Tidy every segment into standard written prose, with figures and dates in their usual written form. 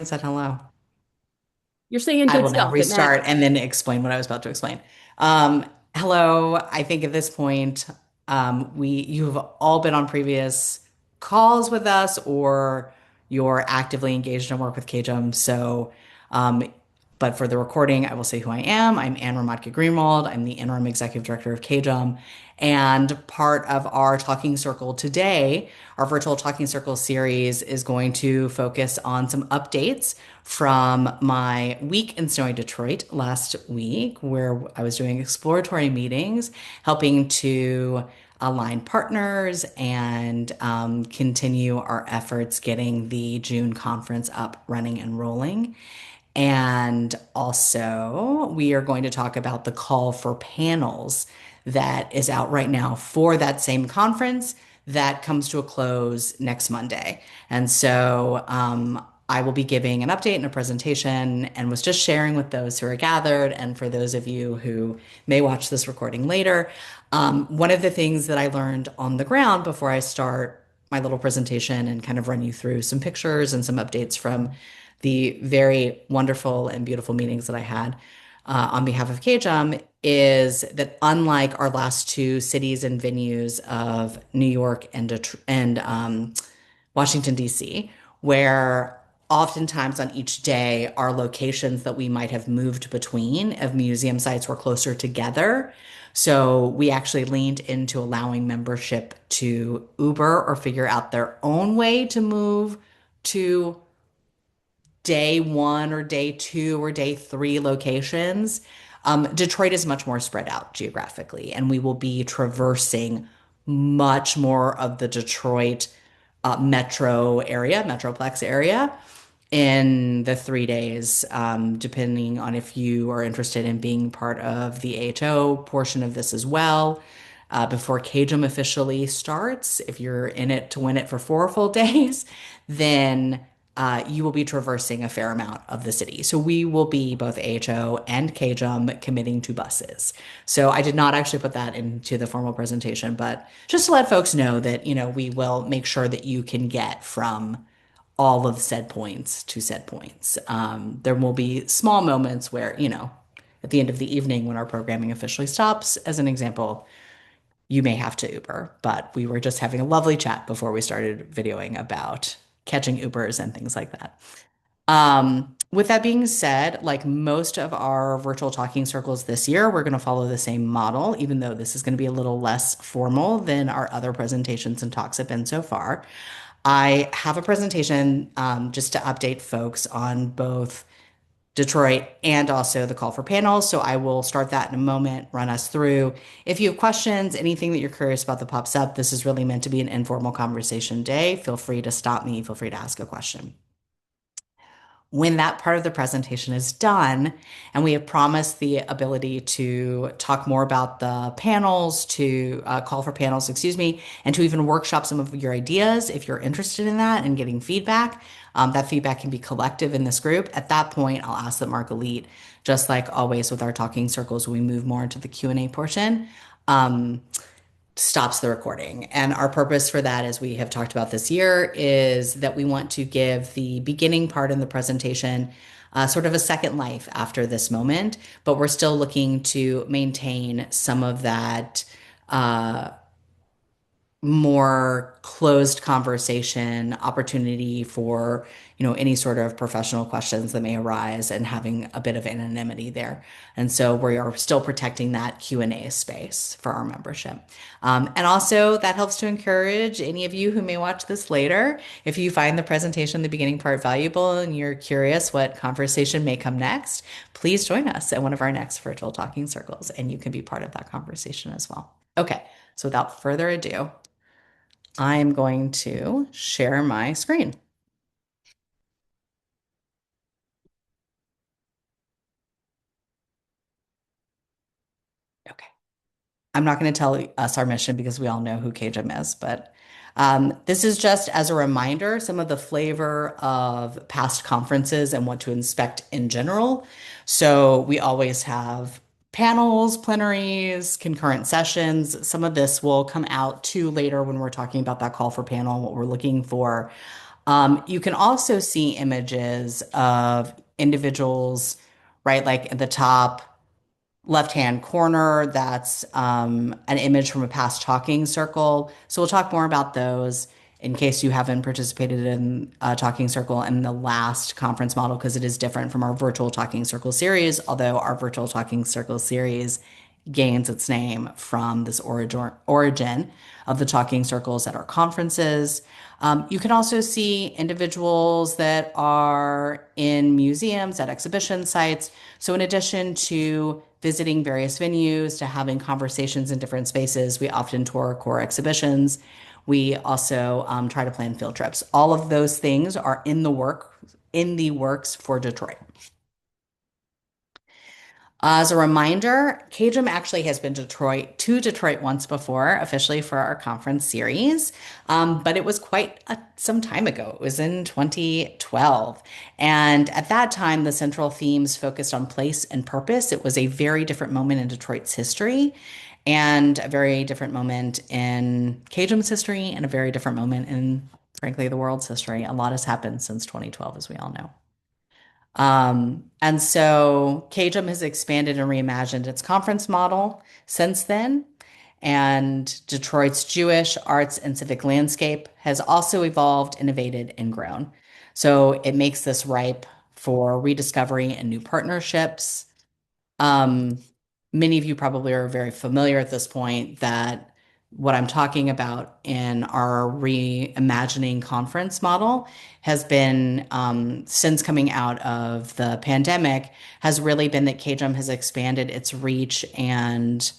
said hello. You're saying I good will now stuff. It matters. restart and then explain what I was about to explain. Um, Hello. I think at this point, you've all been on previous calls with us, or you're actively engaged in work with CAJM. Um, but for the recording, I will say who I am. I'm Anne Hromadka Greenwald. I'm the interim executive director of CAJM. And part of our talking circle today, our virtual talking circle series, is going to focus on some updates from my week in snowy Detroit last week, where I was doing exploratory meetings, helping to align partners and continue our efforts getting the June conference up, running, and rolling. And also, we are going to talk about the call for panels that is out right now for that same conference that comes to a close next Monday. I will be giving an update and a presentation and was just sharing with those who are gathered. And for those of you who may watch this recording later, one of the things that I learned on the ground before I start my little presentation and kind of run you through some pictures and some updates from the very wonderful and beautiful meetings that I had on behalf of KJUM is that unlike our last two cities and venues of New York and Washington, D.C., where oftentimes on each day, our locations that we might have moved between of museum sites were closer together. So we actually leaned into allowing membership to Uber or figure out their own way to move to day one or day two or day three locations. Detroit is much more spread out geographically, and we will be traversing much more of the Detroit metro area, metroplex area in the 3 days, depending on if you are interested in being part of the AHO portion of this as well. Before CAJM officially starts, if you're in it to win it for 4 full days, then you will be traversing a fair amount of the city. So we will be both AHO and CAJM committing to buses. So I did not actually put that into the formal presentation, but just to let folks know that, we will make sure that you can get from all of said points to said points. There will be small moments where, at the end of the evening when our programming officially stops, as an example, you may have to Uber. But we were just having a lovely chat before we started videoing about catching Ubers and things like that. With that being said, like most of our virtual talking circles this year, we're going to follow the same model, even though this is going to be a little less formal than our other presentations and talks have been so far. I have a presentation just to update folks on both Detroit and also the call for panels. So I will start that in a moment, run us through. If you have questions, anything that you're curious about that pops up, this is really meant to be an informal conversation day. Feel free to stop me, feel free to ask a question. When that part of the presentation is done, and we have promised the ability to talk more about the panels, to call for panels, excuse me, and to even workshop some of your ideas if you're interested in that and getting feedback. That feedback can be collective in this group. At that point, I'll ask that Marguerite, just like always with our talking circles, when we move more into the Q&A portion, stops the recording. And our purpose for that, as we have talked about this year, is that we want to give the beginning part in the presentation sort of a second life after this moment, but we're still looking to maintain some of that more closed conversation opportunity for any sort of professional questions that may arise and having a bit of anonymity there. And so we are still protecting that Q&A space for our membership. And also that helps to encourage any of you who may watch this later, if you find the presentation, the beginning part, valuable and you're curious what conversation may come next, please join us at one of our next virtual talking circles and you can be part of that conversation as well. Okay, so without further ado, I'm going to share my screen. Okay. I'm not going to tell us our mission because we all know who KJM is, but this is just as a reminder, some of the flavor of past conferences and what to inspect in general. So we always have panels, plenaries, concurrent sessions. Some of this will come out too later when we're talking about that call for panel, what we're looking for. You can also see images of individuals, right? Like at the top left-hand corner, that's an image from a past talking circle. So we'll talk more about those in case you haven't participated in a talking circle in the last conference model, because it is different from our virtual talking circle series, although our virtual talking circle series gains its name from this origin of the talking circles at our conferences. You can also see individuals that are in museums, at exhibition sites. So, in addition to visiting various venues, to having conversations in different spaces, we often tour core exhibitions. We also try to plan field trips. All of those things are in the works for Detroit. As a reminder, CAJM actually has been to Detroit once before, officially for our conference series, but it was quite some time ago. It was in 2012. And at that time, the central themes focused on place and purpose. It was a very different moment in Detroit's history and a very different moment in CAJM's history and a very different moment in, frankly, the world's history. A lot has happened since 2012, as we all know. And so CAJM has expanded and reimagined its conference model since then. And Detroit's Jewish arts and civic landscape has also evolved, innovated, and grown. So it makes this ripe for rediscovery and new partnerships. Um, Many of you probably are very familiar at this point that what I'm talking about in our reimagining conference model has been, since coming out of the pandemic, has really been that KJM has expanded its reach and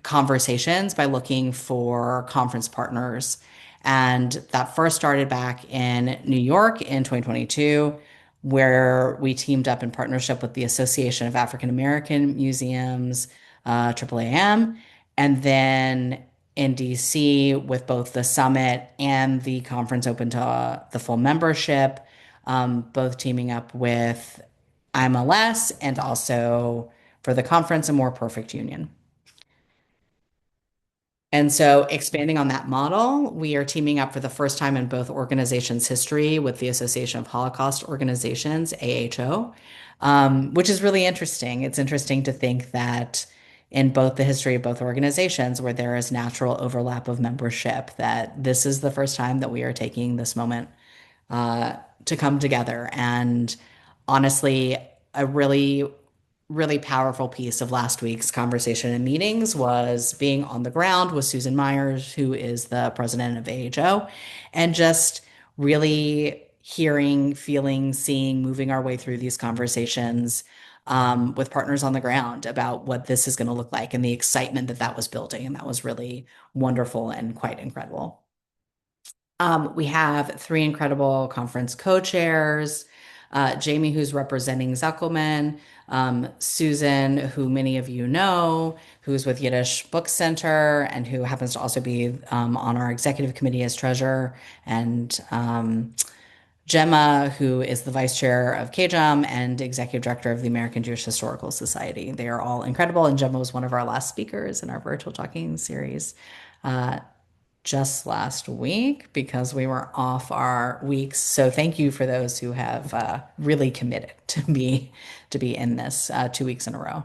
conversations by looking for conference partners. And that first started back in New York in 2022, where we teamed up in partnership with the Association of African American Museums, AAAM, and then in DC with both the summit and the conference open to the full membership, both teaming up with MLS and also for the conference, a more perfect union. And so, expanding on that model, we are teaming up for the first time in both organizations' history with the Association of Holocaust Organizations, AHO, which is really interesting. It's interesting to think that in both the history of both organizations, where there is natural overlap of membership, that this is the first time that we are taking this moment uh, to come together. And honestly, a really powerful piece of last week's conversation and meetings was being on the ground with Susan Myers, who is the president of AHO, and just really hearing, feeling, seeing, moving our way through these conversations with partners on the ground about what this is going to look like and the excitement that that was building. And that was really wonderful and quite incredible. We have three incredible conference co-chairs. Jamie, who's representing Zuckelman, Susan, who many of you know, who's with Yiddish Book Center and who happens to also be on our executive committee as treasurer, and Gemma, who is the vice chair of KJM and executive director of the American Jewish Historical Society. They are all incredible, and Gemma was one of our last speakers in our virtual talking series. Just last week because we were off our weeks. So thank you for those who have really committed to be in this 2 weeks in a row.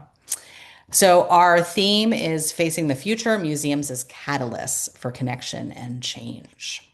So our theme is facing the future, museums as catalysts for connection and change.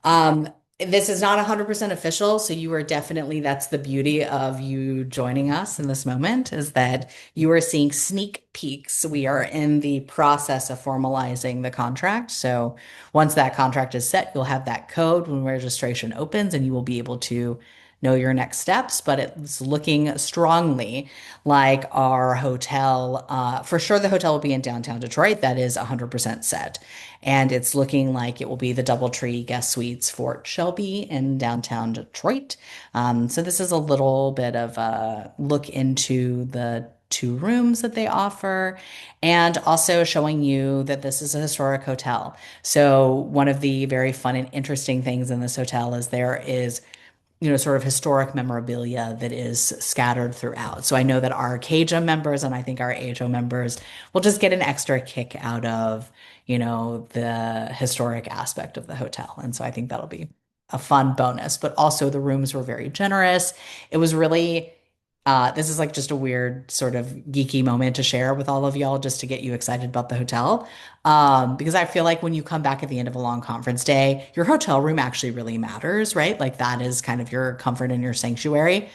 Um, this is not 100% official, so you are definitely, that's the beauty of you joining us in this moment, is that you are seeing sneak peeks. We are in the process of formalizing the contract. So once that contract is set, you'll have that code when registration opens and you will be able to know your next steps, but it's looking strongly like our hotel. For sure, the hotel will be in downtown Detroit. That is 100% set. And it's looking like it will be the DoubleTree Guest Suites Fort Shelby in downtown Detroit. So this is a little bit of a look into the two rooms that they offer, and also showing you that this is a historic hotel. So one of the very fun and interesting things in this hotel is there is sort of historic memorabilia that is scattered throughout. So I know that our CAJM members and I think our AHO members will just get an extra kick out of, the historic aspect of the hotel. And so I think that'll be a fun bonus, but also the rooms were very generous. It was really, this is like just a weird sort of geeky moment to share with all of y'all just to get you excited about the hotel. Because I feel like when you come back at the end of a long conference day, your hotel room actually really matters, right? Like that is kind of your comfort and your sanctuary.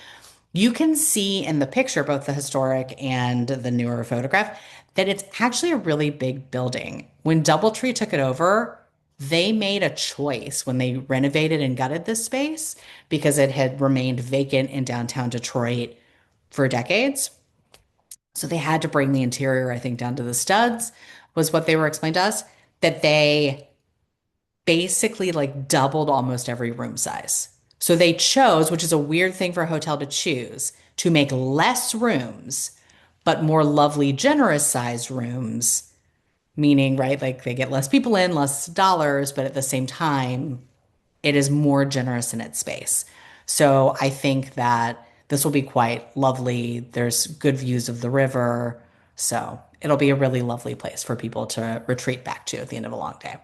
You can see in the picture, both the historic and the newer photograph, that it's actually a really big building. When DoubleTree took it over, they made a choice when they renovated and gutted this space because it had remained vacant in downtown Detroit for decades. So they had to bring the interior, I think, down to the studs, was what they were explained to us, that they basically like doubled almost every room size. So they chose, which is a weird thing for a hotel to choose, to make less rooms, but more lovely, generous sized rooms, meaning, right, like they get less people in, less dollars, but at the same time, it is more generous in its space. So I think that this will be quite lovely. There's good views of the river. So it'll be a really lovely place for people to retreat back to at the end of a long day.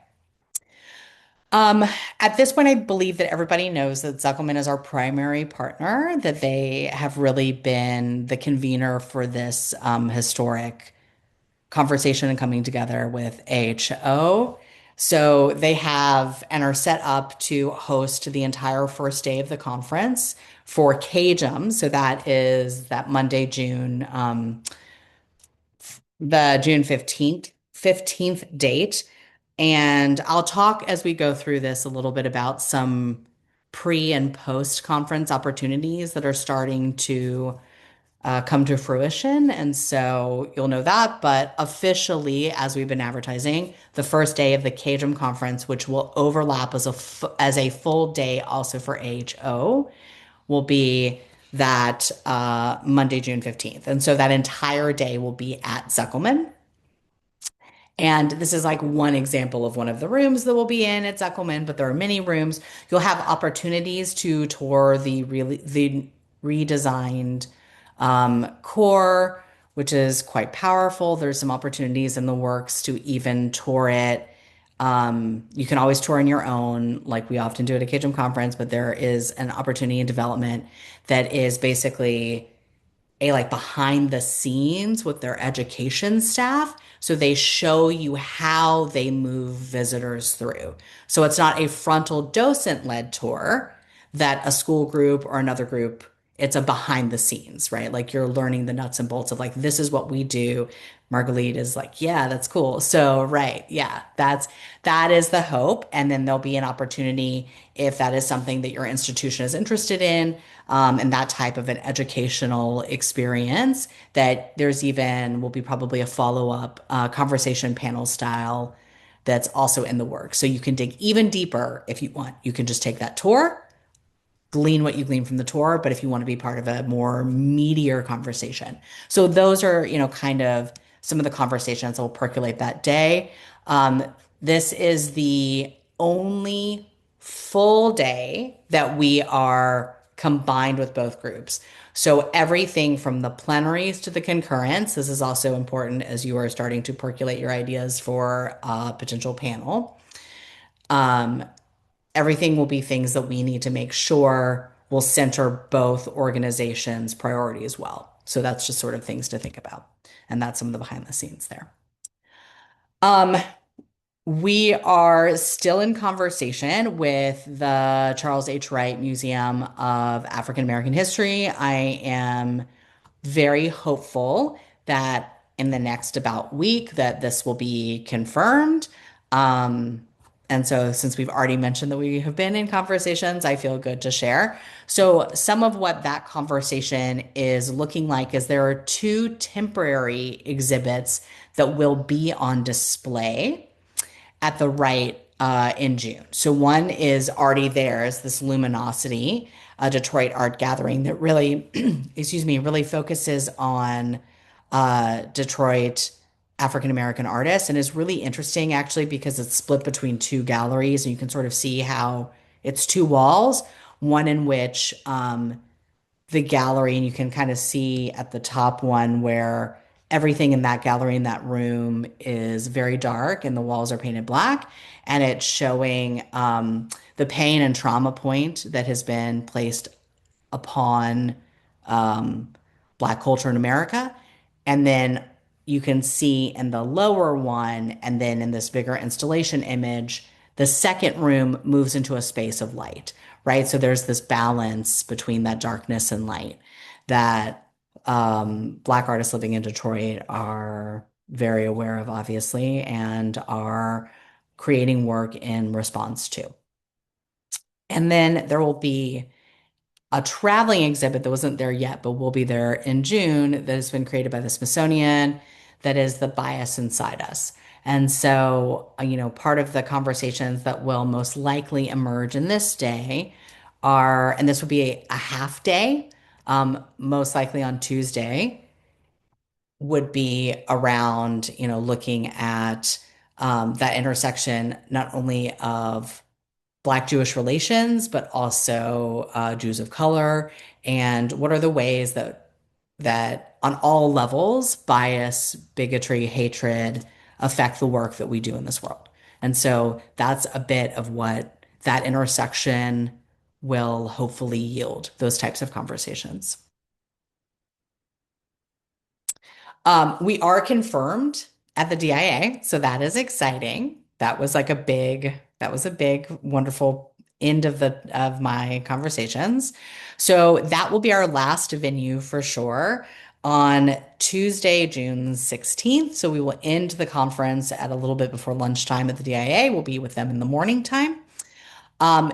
Um, at this point, I believe that everybody knows that Zuckelman is our primary partner, that they have really been the convener for this historic conversation and coming together with AHO. So they have and are set up to host the entire first day of the conference for CAJM. So that is that Monday, the June 15th date. And I'll talk as we go through this a little bit about some pre and post conference opportunities that are starting to come to fruition. And so you'll know that. But officially, as we've been advertising, the first day of the CAJM conference, which will overlap as a full day also for AHO, will be that Monday, June 15th. And so that entire day will be at Zuckelman. And this is like one example of one of the rooms that we'll be in at Zuckelman, but there are many rooms. You'll have opportunities to tour the redesigned core, which is quite powerful. There's some opportunities in the works to even tour it. You can always tour on your own, like we often do at a KGM conference, but there is an opportunity in development that is basically a like behind the scenes with their education staff. So they show you how they move visitors through. So it's not a frontal docent led tour that a school group or another group, it's a behind the scenes, right? Like you're learning the nuts and bolts of like, this is what we do. Marguerite is like, yeah, that's cool. So, right. Yeah, that is the hope. And then there'll be an opportunity if that is something that your institution is interested in, and that type of an educational experience, that there's even will be probably a follow-up conversation panel style that's also in the works. So you can dig even deeper if you want. You can just take that tour, glean what you glean from the tour, but if you want to be part of a more meatier conversation. So those are, kind of some of the conversations that will percolate that day. Um, this is the only full day that we are combined with both groups. So everything from the plenaries to the concurrence, this is also important as you are starting to percolate your ideas for a potential panel. Um, Everything will be things that we need to make sure will center both organizations' priority as well. So that's just sort of things to think about. And that's some of the behind the scenes there. Um, we are still in conversation with the Charles H. Wright Museum of African American History. I am very hopeful that in the next about week that this will be confirmed. And so since we've already mentioned that we have been in conversations, I feel good to share. So some of what that conversation is looking like is there are two temporary exhibits that will be on display at the right in June. So one is already there is this Luminosity, a Detroit art gathering that really, excuse me, really focuses on Detroit African American artists and is really interesting actually because it's split between two galleries and you can sort of see how it's two walls, one in which the gallery, and you can kind of see at the top one where everything in that gallery in that room is very dark and the walls are painted black. And it's showing the pain and trauma point that has been placed upon um, Black culture in America. And then you can see in the lower one, and then in this bigger installation image, the second room moves into a space of light, right? So there's this balance between that darkness and light that Black artists living in Detroit are very aware of, obviously, and are creating work in response to. And then there will be a traveling exhibit that wasn't there yet, but will be there in June that has been created by the Smithsonian that is the bias inside us. And so, part of the conversations that will most likely emerge in this day are, and this would be a half day, most likely on Tuesday, would be around, looking at that intersection not only of Black Jewish relations, but also Jews of color, and what are the ways that on all levels bias, bigotry, hatred affect the work that we do in this world. And so that's a bit of what that intersection will hopefully yield, those types of conversations. We are confirmed at the DIA, so that is exciting. That was a big, wonderful end of my conversations. So that will be our last venue for sure on Tuesday, June 16th. So we will end the conference at a little bit before lunchtime at the DIA. We'll be with them in the morning time.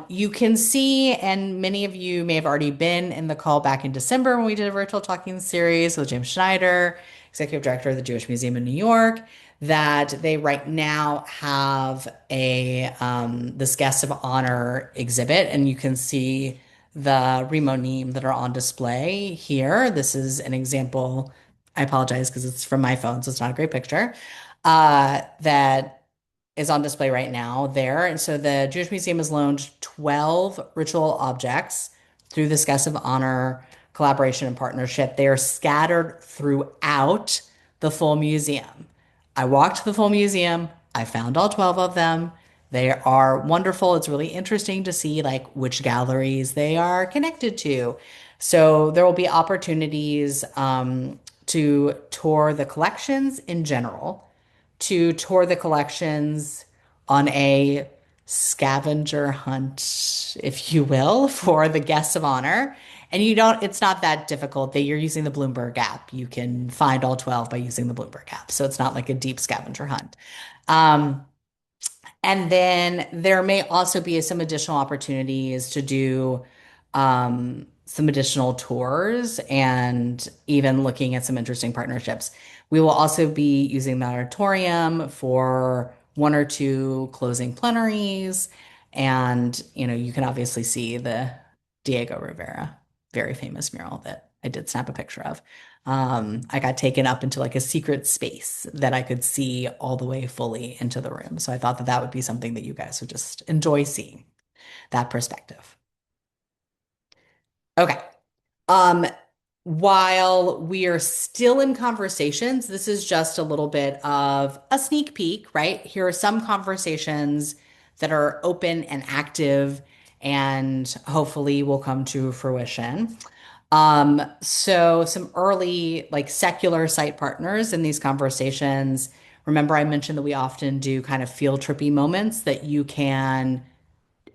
You can see, and many of you may have already been in the call back in December when we did a virtual talking series with James Schneider, Executive Director of the Jewish Museum in New York, that they right now have this guest of honor exhibit, and you can see the Rimonim that are on display here. This is an example. I apologize because it's from my phone, so it's not a great picture. That is on display right now there. And so the Jewish Museum has loaned 12 ritual objects through this guest of honor collaboration and partnership. They are scattered throughout the full museum. I walked the full museum. I found all 12 of them. They are wonderful. It's really interesting to see like which galleries they are connected to. So there will be opportunities to tour the collections in general, to tour the collections on a scavenger hunt, if you will, for the guests of honor. And it's not that difficult that you're using the Bloomberg app. You can find all 12 by using the Bloomberg app. So it's not like a deep scavenger hunt. Um, and then there may also be some additional opportunities to do some additional tours and even looking at some interesting partnerships. We will also be using the auditorium for one or two closing plenaries. And, you can obviously see the Diego Rivera, very famous mural that I did snap a picture of. I got taken up into like a secret space that I could see all the way fully into the room. So I thought that that would be something that you guys would just enjoy seeing, that perspective. Okay. Um, while we are still in conversations, this is just a little bit of a sneak peek, right? Here are some conversations that are open and active and hopefully will come to fruition. So some early like secular site partners in these conversations. Remember, I mentioned that we often do kind of field trippy moments that you can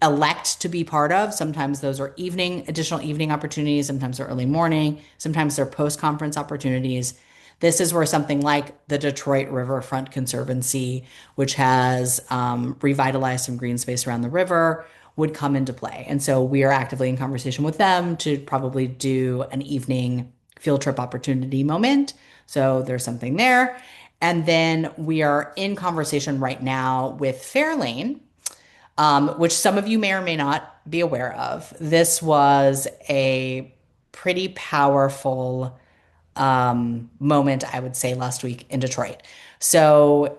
elect to be part of. Sometimes those are additional evening opportunities. Sometimes they're early morning. Sometimes they're post-conference opportunities. This is where something like the Detroit Riverfront Conservancy, which has revitalized some green space around the river, would come into play. And so we are actively in conversation with them to probably do an evening field trip opportunity moment. So there's something there. And then we are in conversation right now with Fairlane, which some of you may or may not be aware of. This was a pretty powerful moment, I would say, last week in Detroit. So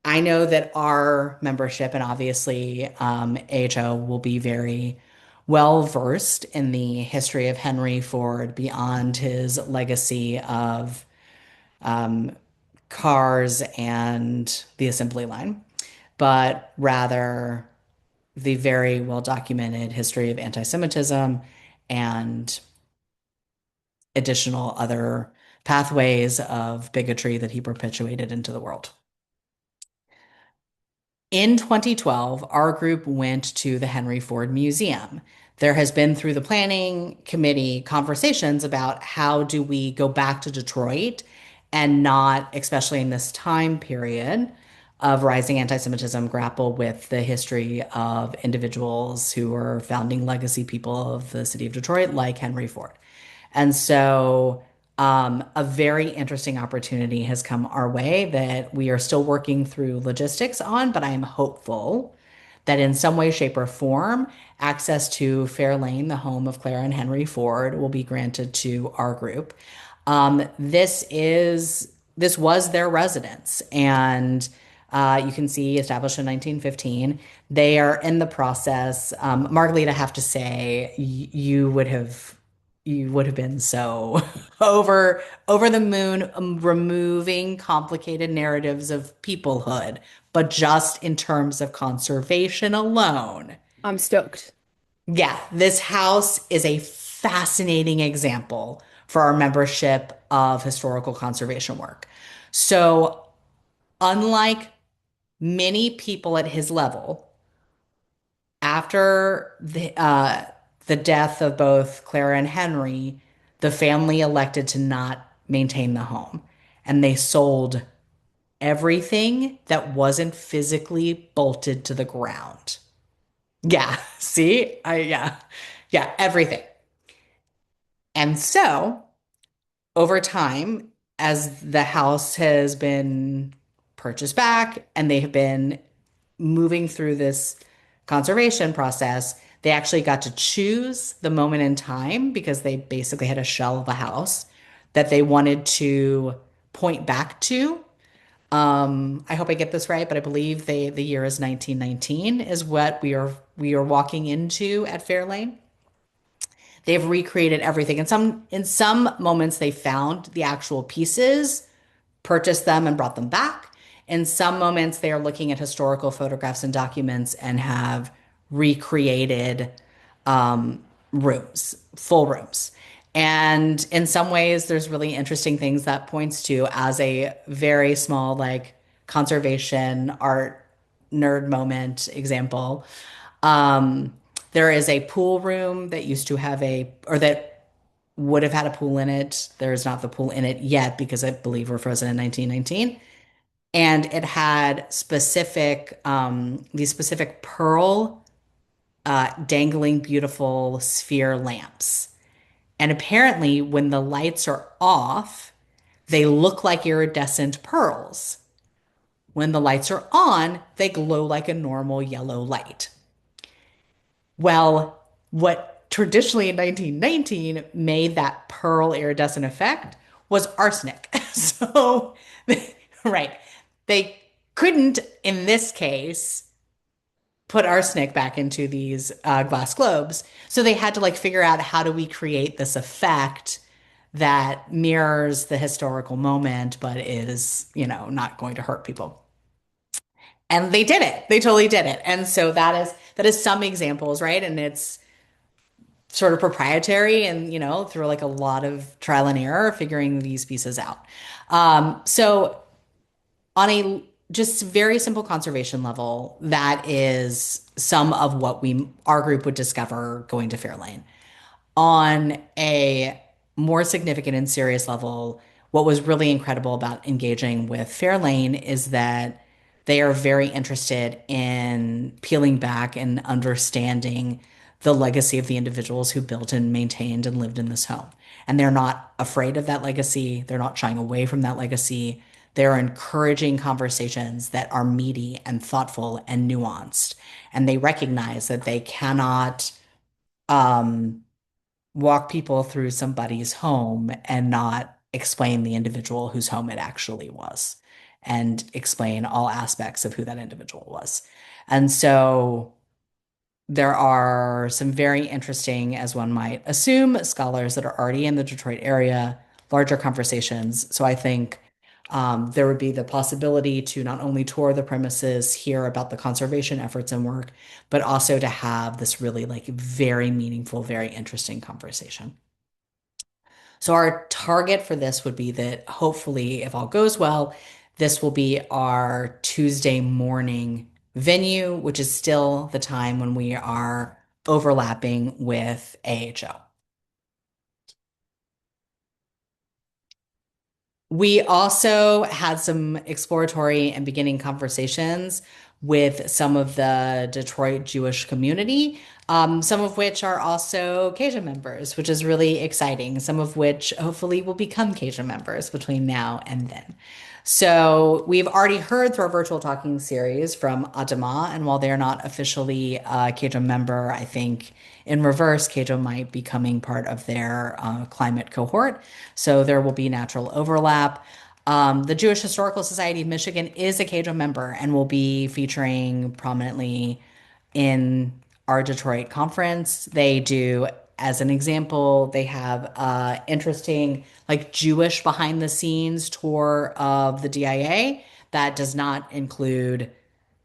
I know that our membership and obviously AHO will be very well versed in the history of Henry Ford beyond his legacy of cars and the assembly line, but rather the very well documented history of anti-Semitism and additional other pathways of bigotry that he perpetuated into the world. In 2012, our group went to the Henry Ford Museum. There has been through the planning committee conversations about how do we go back to Detroit and not, especially in this time period of rising anti-Semitism, grapple with the history of individuals who were founding legacy people of the city of Detroit, like Henry Ford. And so a very interesting opportunity has come our way that we are still working through logistics on, but I am hopeful that in some way, shape, or form, access to Fair Lane, the home of Clara and Henry Ford, will be granted to our group. This was their residence, and you can see established in 1915. They are in the process. Margalit, I have to say, you would have been so over the moon, removing complicated narratives of peoplehood, but just in terms of conservation alone. I'm stoked. Yeah, this house is a fascinating example for our membership of historical conservation work. So, unlike many people at his level, after the death of both Clara and Henry, the family elected to not maintain the home, and they sold everything that wasn't physically bolted to the ground. Yeah, see? Yeah, everything. And so, over time, as the house has been purchased back and they have been moving through this conservation process, they actually got to choose the moment in time because they basically had a shell of a house that they wanted to point back to. I hope I get this right, but I believe the year is 1919 is what we are walking into at Fairlane. They've recreated everything. In some moments they found the actual pieces, purchased them and brought them back. In some moments, they are looking at historical photographs and documents and have recreated rooms, full rooms. And in some ways, there's really interesting things that points to as a very small, like conservation art nerd moment example. Um, there is a pool room that used to have or that would have had a pool in it. There's not the pool in it yet because I believe we're frozen in 1919. And it had these specific pearl dangling beautiful sphere lamps. And apparently, when the lights are off, they look like iridescent pearls. When the lights are on, they glow like a normal yellow light. Well, what traditionally in 1919 made that pearl iridescent effect was arsenic. So, right, they couldn't, in this case, put arsenic back into these glass globes. So they had to like figure out how do we create this effect that mirrors the historical moment, but is, not going to hurt people. And they did it. They totally did it. And so that is some examples, right? And it's sort of proprietary and, through like a lot of trial and error, figuring these pieces out. So on a just very simple conservation level, that is some of what our group would discover going to Fairlane. On a more significant and serious level, what was really incredible about engaging with Fairlane is that they are very interested in peeling back and understanding the legacy of the individuals who built and maintained and lived in this home. And they're not afraid of that legacy. They're not shying away from that legacy. They're encouraging conversations that are meaty and thoughtful and nuanced. And they recognize that they cannot um, walk people through somebody's home and not explain the individual whose home it actually was and explain all aspects of who that individual was. And so there are some very interesting, as one might assume, scholars that are already in the Detroit area, larger conversations. So I think There would be the possibility to not only tour the premises, hear about the conservation efforts and work, but also to have this really like very meaningful, very interesting conversation. So our target for this would be that hopefully, if all goes well, this will be our Tuesday morning venue, which is still the time when we are overlapping with AHO. We also had some exploratory and beginning conversations with some of the Detroit Jewish community, some of which are also CAJM members, which is really exciting, some of which hopefully will become CAJM members between now and then. So we've already heard through our virtual talking series from Adama, and while they're not officially a CAJM member, I think in reverse, CAJM might be becoming part of their climate cohort. So there will be natural overlap. The Jewish Historical Society of Michigan is a CAJM member and will be featuring prominently in our Detroit conference. They do, as an example, they have interesting like Jewish behind the scenes tour of the DIA that does not include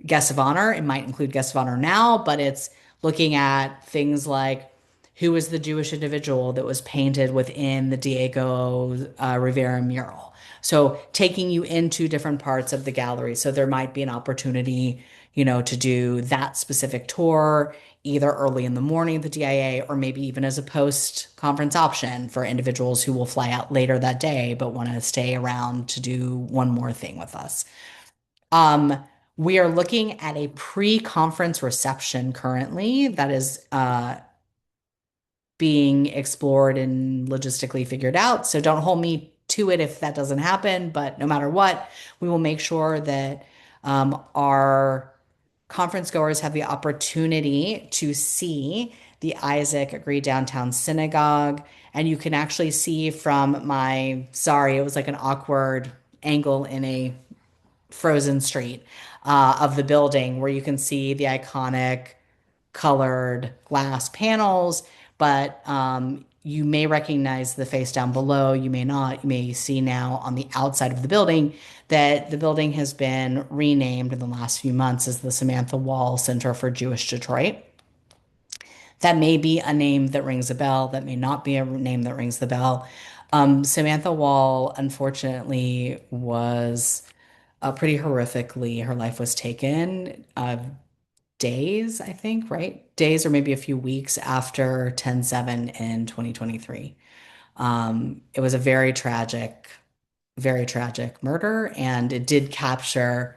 guests of honor. It might include guests of honor now, but it's looking at things like who was the Jewish individual that was painted within the Diego Rivera mural. So taking you into different parts of the gallery. So there might be an opportunity, to do that specific tour either early in the morning at the DIA or maybe even as a post-conference option for individuals who will fly out later that day but want to stay around to do one more thing with us. Um, we are looking at a pre-conference reception currently that is being explored and logistically figured out. So don't hold me to it if that doesn't happen. But no matter what, we will make sure that our conference goers have the opportunity to see the Isaac Agree Downtown Synagogue. And you can actually see from sorry, it was like an awkward angle in a frozen street of the building where you can see the iconic colored glass panels, but you may recognize the face down below. You may not. You may see now on the outside of the building that the building has been renamed in the last few months as the Samantha Wall Center for Jewish Detroit. That may be a name that rings a bell. That may not be a name that rings the bell. Samantha Wall, unfortunately, was pretty horrifically, her life was taken days, I think, right? Days or maybe a few weeks after 10/7 in 2023. It was a very tragic murder, and it did capture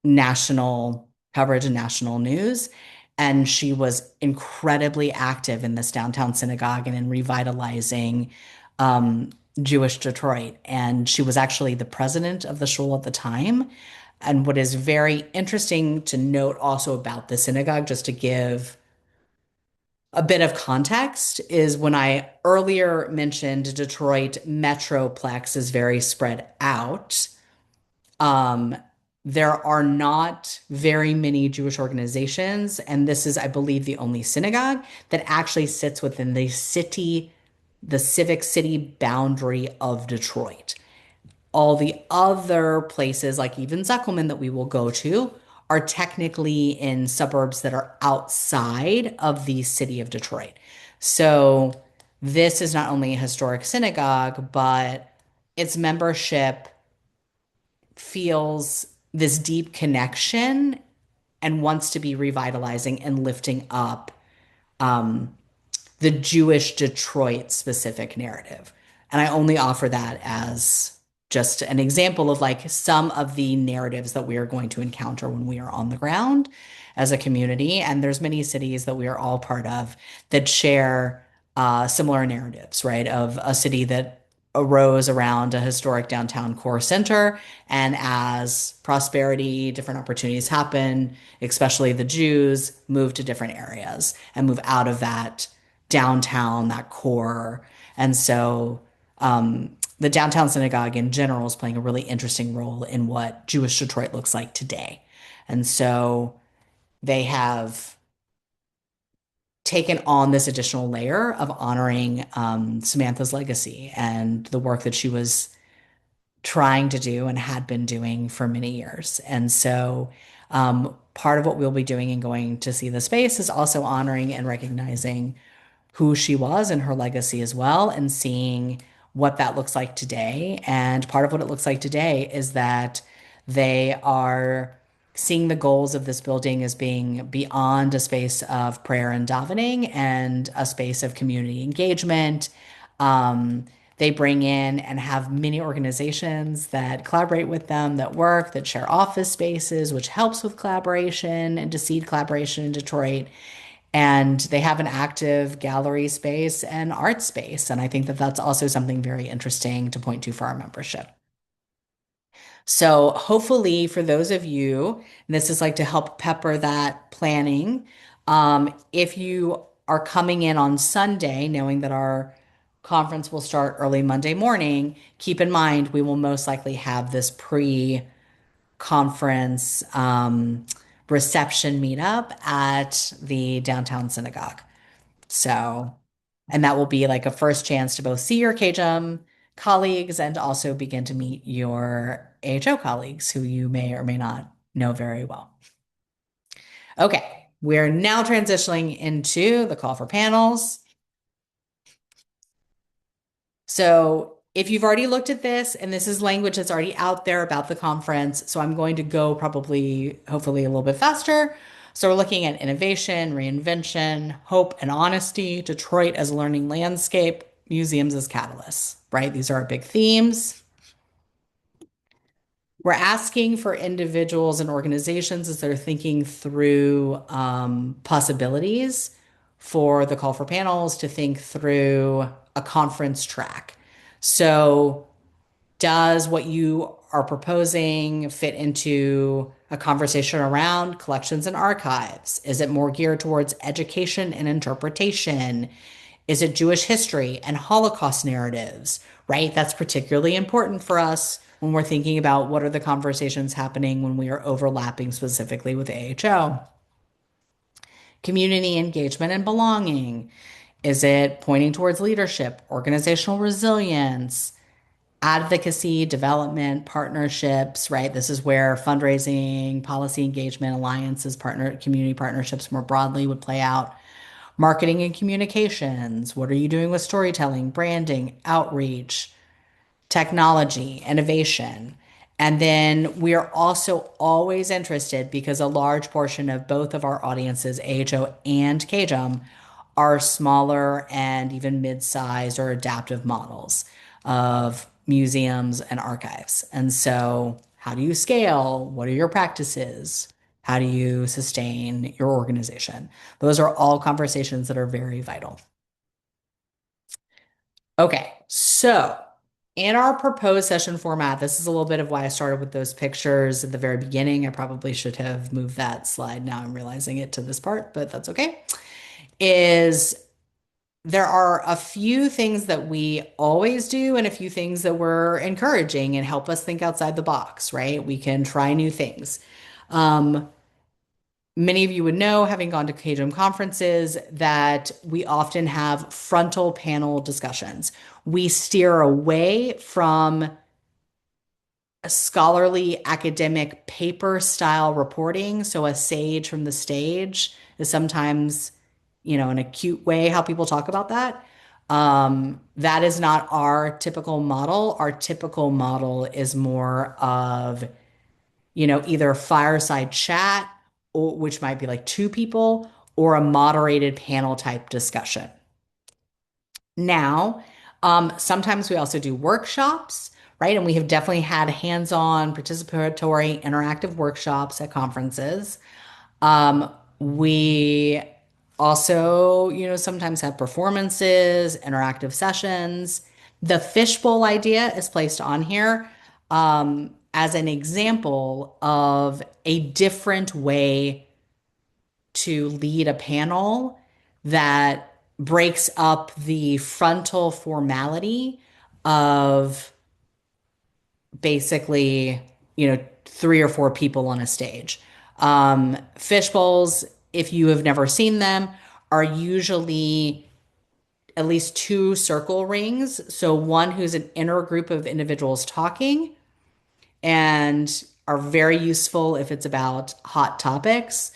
national coverage and national news. And she was incredibly active in this downtown synagogue and in revitalizing um, Jewish Detroit. And she was actually the president of the shul at the time. And what is very interesting to note also about the synagogue, just to give a bit of context, is when I earlier mentioned Detroit Metroplex is very spread out. Um, there are not very many Jewish organizations, and this is, I believe, the only synagogue that actually sits within the civic city boundary of Detroit. All the other places, like even Zuckelman that we will go to, are technically in suburbs that are outside of the city of Detroit. So this is not only a historic synagogue, but its membership feels this deep connection and wants to be revitalizing and lifting up um, the Jewish Detroit specific narrative. And I only offer that as just an example of like some of the narratives that we are going to encounter when we are on the ground as a community. And there's many cities that we are all part of that share similar narratives, right? Of a city that arose around a historic downtown core center. And as prosperity, different opportunities happen, especially the Jews move to different areas and move out of that downtown, that core. And so the downtown synagogue in general is playing a really interesting role in what Jewish Detroit looks like today. And so they have taken on this additional layer of honoring Samantha's legacy and the work that she was trying to do and had been doing for many years. And so part of what we'll be doing and going to see the space is also honoring and recognizing who she was and her legacy as well, and seeing what that looks like today. And part of what it looks like today is that they are seeing the goals of this building as being beyond a space of prayer and davening and a space of community engagement. Um, they bring in and have many organizations that collaborate with them, that work, that share office spaces, which helps with collaboration and to seed collaboration in Detroit. And they have an active gallery space and art space. And I think that that's also something very interesting to point to for our membership. So hopefully for those of you, and this is like to help pepper that planning, if you are coming in on Sunday, knowing that our conference will start early Monday morning, keep in mind we will most likely have this pre-conference reception meetup at the downtown synagogue. So, and that will be like a first chance to both see your CAJM colleagues and also begin to meet your AHO colleagues who you may or may not know very well. Okay, we're now transitioning into the call for panels. So if you've already looked at this, and this is language that's already out there about the conference, so I'm going to go probably, hopefully, a little bit faster. So we're looking at innovation, reinvention, hope, and honesty, Detroit as a learning landscape, museums as catalysts, right? These are our big themes. We're asking for individuals and organizations as they're thinking through possibilities for the call for panels to think through a conference track. So, does what you are proposing fit into a conversation around collections and archives? Is it more geared towards education and interpretation? Is it Jewish history and Holocaust narratives, right? That's particularly important for us when we're thinking about what are the conversations happening when we are overlapping specifically with AHO. Community engagement and belonging. Is it pointing towards leadership, organizational resilience, advocacy, development, partnerships, right? This is where fundraising, policy engagement, alliances, community partnerships more broadly would play out. Marketing and communications. What are you doing with storytelling, branding, outreach, technology, innovation? And then we are also always interested because a large portion of both of our audiences, AHO and KJM, are smaller and even mid-sized or adaptive models of museums and archives. And so, how do you scale? What are your practices? How do you sustain your organization? Those are all conversations that are very vital. Okay, so in our proposed session format, this is a little bit of why I started with those pictures at the very beginning. I probably should have moved that slide. Now I'm realizing it to this part, but that's okay. Is there are a few things that we always do and a few things that we're encouraging and help us think outside the box, right? We can try new things. Um, Many of you would know, having gone to CAJM conferences, that we often have frontal panel discussions. We steer away from a scholarly academic paper style reporting. So a sage from the stage is sometimes, an acute way how people talk about that. That is not our typical model. Our typical model is more of either fireside chat, or which might be like two people, or a moderated panel type discussion. Now, sometimes we also do workshops, right? And we have definitely had hands-on, participatory, interactive workshops at conferences. We also, sometimes have performances, interactive sessions. The fishbowl idea is placed on here as an example of a different way to lead a panel that breaks up the frontal formality of basically, three or four people on a stage. Fish bowls, if you have never seen them, are usually at least two circle rings. So one who's an inner group of individuals talking and are very useful if it's about hot topics.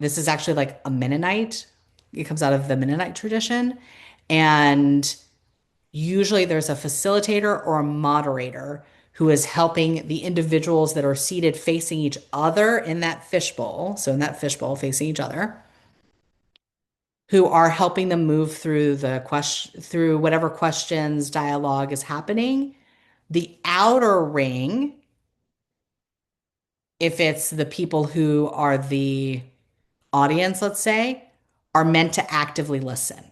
This is actually like a Mennonite. It comes out of the Mennonite tradition. And usually there's a facilitator or a moderator who is helping the individuals that are seated facing each other in that fishbowl. So in that fishbowl facing each other, who are helping them move through the question, through whatever questions, dialogue is happening. The outer ring, if it's the people who are the audience, let's say, are meant to actively listen.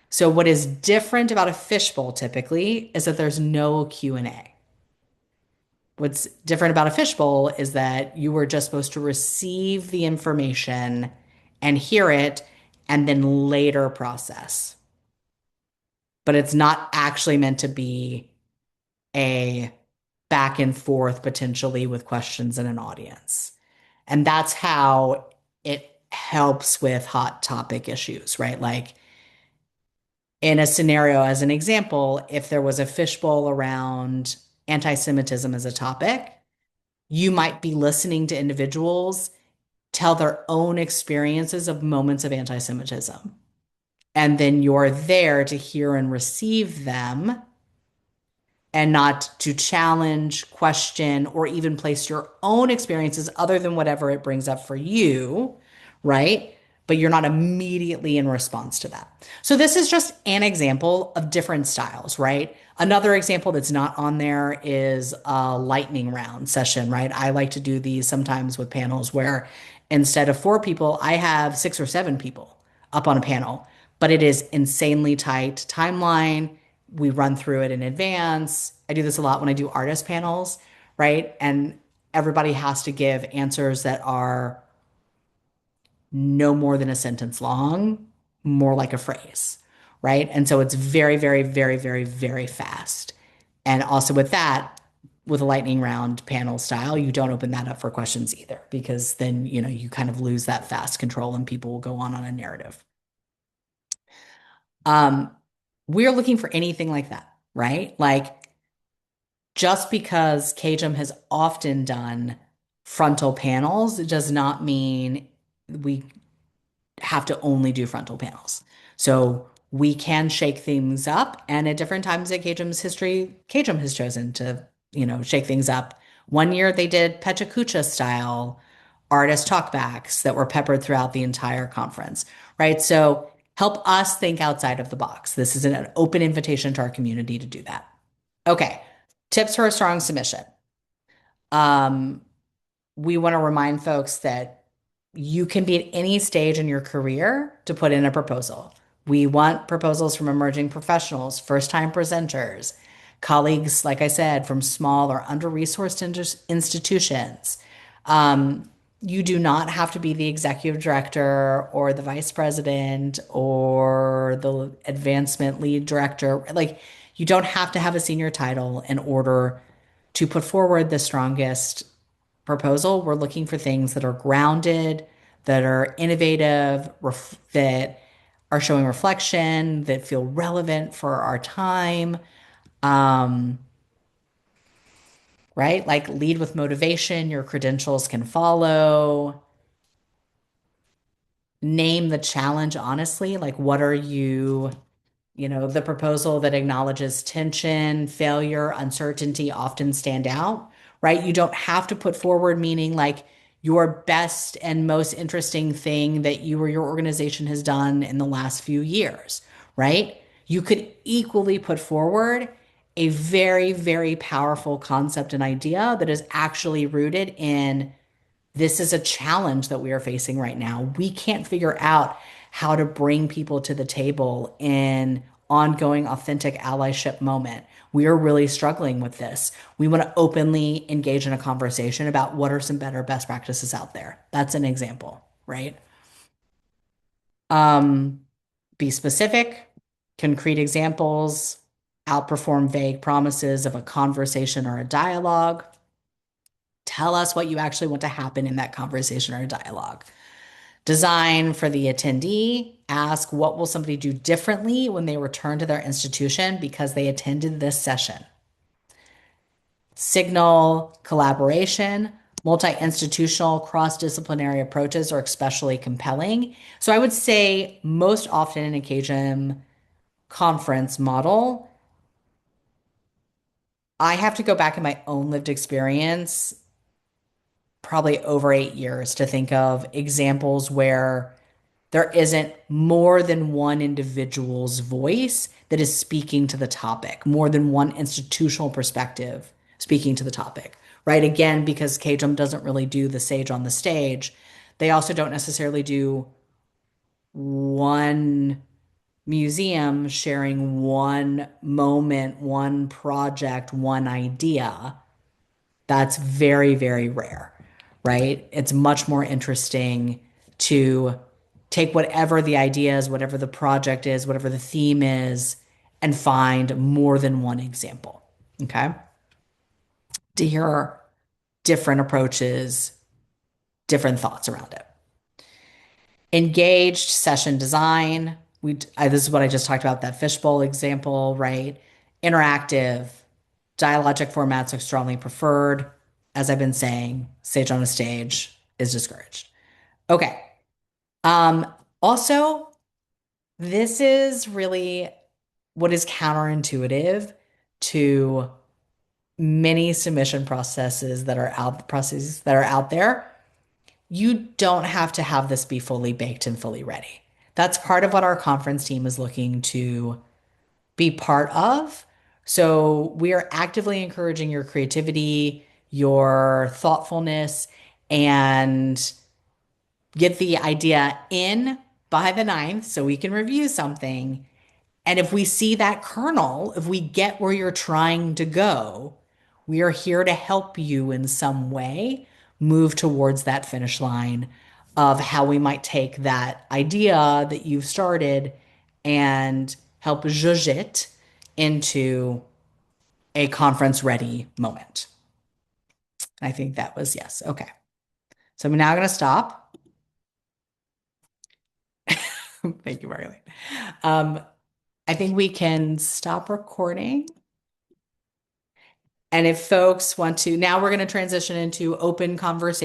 So what is different about a fishbowl typically is that there's no Q&A. What's different about a fishbowl is that you were just supposed to receive the information and hear it and then later process. But it's not actually meant to be a back and forth potentially with questions in an audience. And that's how it helps with hot topic issues, right? Like in a scenario, as an example, if there was a fishbowl around anti-Semitism as a topic, you might be listening to individuals tell their own experiences of moments of anti-Semitism. And then you're there to hear and receive them and not to challenge, question, or even place your own experiences other than whatever it brings up for you, right? But you're not immediately in response to that. So this is just an example of different styles, right? Another example that's not on there is a lightning round session, right? I like to do these sometimes with panels where instead of four people, I have six or seven people up on a panel, but it is insanely tight timeline. We run through it in advance. I do this a lot when I do artist panels, right? And everybody has to give answers that are no more than a sentence long, more like a phrase, right? And so it's very, very, very, very, very fast. And also with that, with a lightning round panel style, you don't open that up for questions either, because then, you kind of lose that fast control and people will go on a narrative. Um, we're looking for anything like that, right? Like just because CAJM has often done frontal panels, it does not mean we have to only do frontal panels. So we can shake things up, and at different times in CAJM's history, CAJM has chosen to, shake things up. One year they did Pechakucha style artist talkbacks that were peppered throughout the entire conference, right? So help us think outside of the box. This is an open invitation to our community to do that. Okay, tips for a strong submission. Um, we want to remind folks that you can be at any stage in your career to put in a proposal. We want proposals from emerging professionals, first-time presenters, colleagues, like I said, from small or under-resourced institutions. You do not have to be the executive director or the vice president or the advancement lead director. Like, you don't have to have a senior title in order to put forward the strongest proposal. We're looking for things that are grounded, that are innovative, that are showing reflection, that feel relevant for our time. Um, right? Like lead with motivation, your credentials can follow. Name the challenge honestly. Like, what are you, the proposal that acknowledges tension, failure, uncertainty often stand out, right? You don't have to put forward meaning like your best and most interesting thing that you or your organization has done in the last few years, right? You could equally put forward a very, very powerful concept and idea that is actually rooted in this is a challenge that we are facing right now. We can't figure out how to bring people to the table in ongoing authentic allyship moment. We are really struggling with this. We want to openly engage in a conversation about what are some better best practices out there. That's an example, right? Um, be specific, concrete examples, outperform vague promises of a conversation or a dialogue. Tell us what you actually want to happen in that conversation or dialogue. Design for the attendee. Ask what will somebody do differently when they return to their institution because they attended this session. Signal collaboration. Multi-institutional cross-disciplinary approaches are especially compelling. So I would say most often in a CAJM conference model, I have to go back in my own lived experience, probably over 8 years, to think of examples where there isn't more than one individual's voice that is speaking to the topic, more than one institutional perspective speaking to the topic, right? Again, because CAJM doesn't really do the sage on the stage, they also don't necessarily do one museum sharing one moment, one project, one idea. That's very, very rare, right? It's much more interesting to take whatever the idea is, whatever the project is, whatever the theme is, and find more than one example. Okay. To hear different approaches, different thoughts around it. Engaged session design. This is what I just talked about, that fishbowl example, right? Interactive, dialogic formats are strongly preferred. As I've been saying, sage on a stage is discouraged. Okay. Um, Also, this is really what is counterintuitive to many submission processes that are out there. You don't have to have this be fully baked and fully ready. That's part of what our conference team is looking to be part of. So we are actively encouraging your creativity, your thoughtfulness, and get the idea in by the 9th so we can review something. And if we see that kernel, if we get where you're trying to go, we are here to help you in some way move towards that finish line of how we might take that idea that you've started and help zhuzh it into a conference ready moment. I think that was yes. Okay. So I'm now going to stop. Thank you, Marlene. Um, I think we can stop recording. And if folks want to, now we're going to transition into open conversation.